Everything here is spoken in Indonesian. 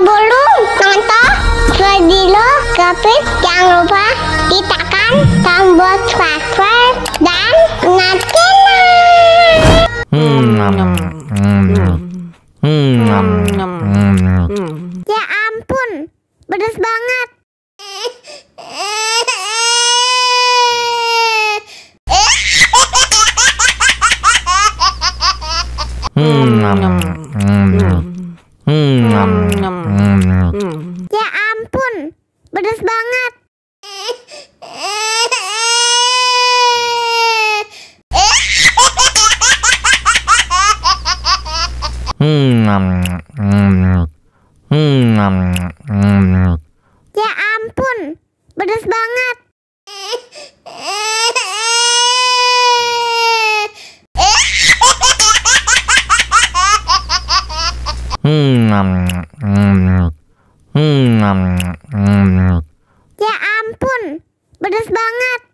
Sebelum nonton video Kepit, jangan lupa tekan tombol subscribe dan nyalakan. Ya ampun, pedas banget. Ya ampun, pedas banget. Ya ampun, pedas banget. Ya ampun, pedas banget.